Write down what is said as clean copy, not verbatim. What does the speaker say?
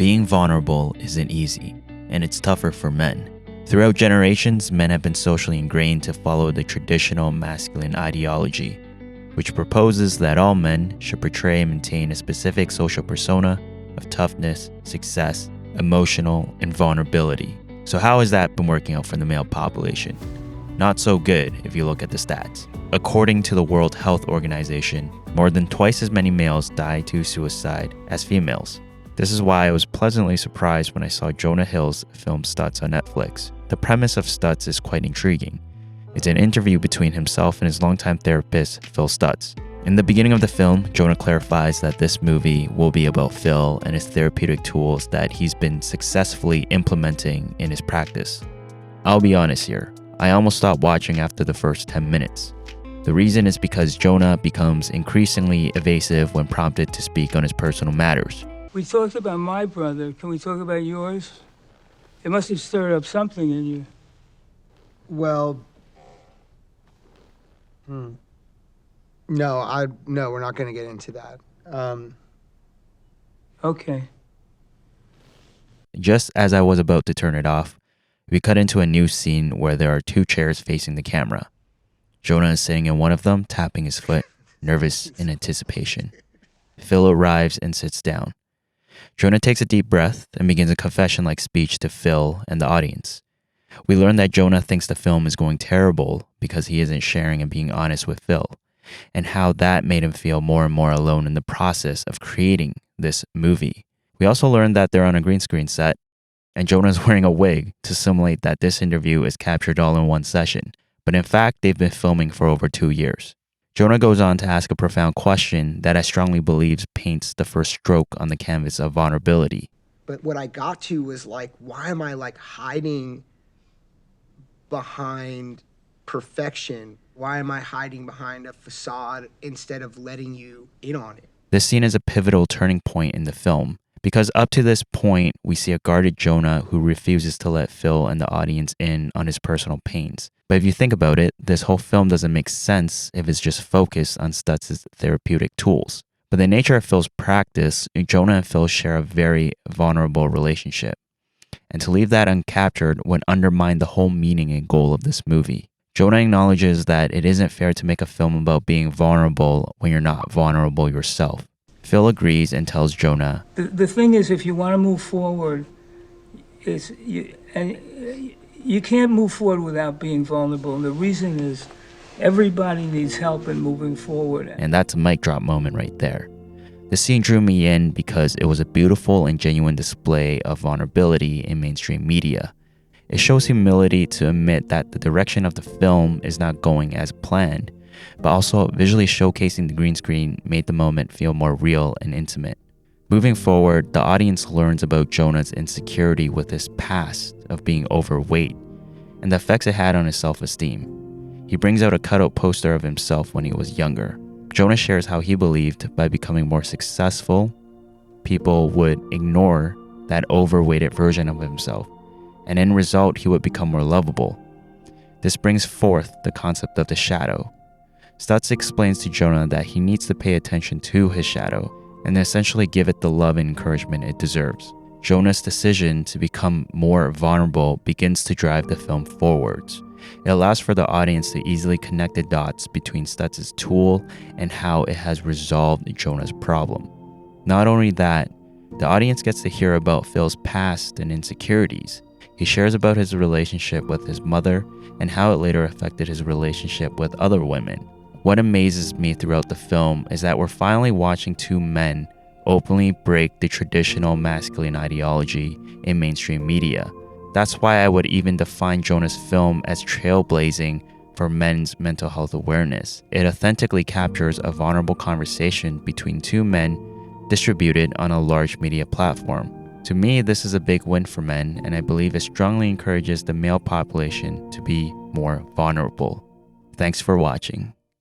Being vulnerable isn't easy, and it's tougher for men. Throughout generations, men have been socially ingrained to follow the traditional masculine ideology, which proposes that all men should portray and maintain a specific social persona of toughness, success, emotional, and vulnerability. So how has that been working out for the male population? Not so good if you look at the stats. According to the World Health Organization, more than twice as many males die to suicide as females. This is why I was pleasantly surprised when I saw Jonah Hill's film Stutz on Netflix. The premise of Stutz is quite intriguing. It's an interview between himself and his longtime therapist, Phil Stutz. In the beginning of the film, Jonah clarifies that this movie will be about Phil and his therapeutic tools that he's been successfully implementing in his practice. I'll be honest here, I almost stopped watching after the first 10 minutes. The reason is because Jonah becomes increasingly evasive when prompted to speak on his personal matters. We talked about my brother. Can we talk about yours? It must have stirred up something in you. Well, no, we're not going to get into that. Okay. Just as I was about to turn it off, we cut into a new scene where there are two chairs facing the camera. Jonah is sitting in one of them, tapping his foot, nervous in anticipation. Phil arrives and sits down. Jonah takes a deep breath and begins a confession-like speech to Phil and the audience. We learn that Jonah thinks the film is going terrible because he isn't sharing and being honest with Phil, and how that made him feel more and more alone in the process of creating this movie. We also learned that they're on a green screen set, and Jonah's wearing a wig to simulate that this interview is captured all in one session, but in fact, they've been filming for over 2 years. Jonah goes on to ask a profound question that I strongly believe paints the first stroke on the canvas of vulnerability. But what I got to was like, why am I like hiding behind perfection? Why am I hiding behind a facade instead of letting you in on it? This scene is a pivotal turning point in the film, because up to this point, we see a guarded Jonah who refuses to let Phil and the audience in on his personal pains. But if you think about it, this whole film doesn't make sense if it's just focused on Stutz's therapeutic tools. But the nature of Phil's practice, Jonah and Phil share a very vulnerable relationship. And to leave that uncaptured would undermine the whole meaning and goal of this movie. Jonah acknowledges that it isn't fair to make a film about being vulnerable when you're not vulnerable yourself. Phil agrees and tells Jonah, The thing is, if you want to move forward, you can't move forward without being vulnerable. And the reason is everybody needs help in moving forward. And that's a mic drop moment right there. The scene drew me in because it was a beautiful and genuine display of vulnerability in mainstream media. It shows humility to admit that the direction of the film is not going as planned, but also visually showcasing the green screen made the moment feel more real and intimate. Moving forward, the audience learns about Jonah's insecurity with his past of being overweight and the effects it had on his self-esteem. He brings out a cutout poster of himself when he was younger. Jonah shares how he believed by becoming more successful, people would ignore that overweighted version of himself, and in result, he would become more lovable. This brings forth the concept of the shadow. Stutz explains to Jonah that he needs to pay attention to his shadow and essentially give it the love and encouragement it deserves. Jonah's decision to become more vulnerable begins to drive the film forwards. It allows for the audience to easily connect the dots between Stutz's tool and how it has resolved Jonah's problem. Not only that, the audience gets to hear about Phil's past and insecurities. He shares about his relationship with his mother and how it later affected his relationship with other women. What amazes me throughout the film is that we're finally watching two men openly break the traditional masculine ideology in mainstream media. That's why I would even define Jonah's film as trailblazing for men's mental health awareness. It authentically captures a vulnerable conversation between two men distributed on a large media platform. To me, this is a big win for men, and I believe it strongly encourages the male population to be more vulnerable. Thanks for watching.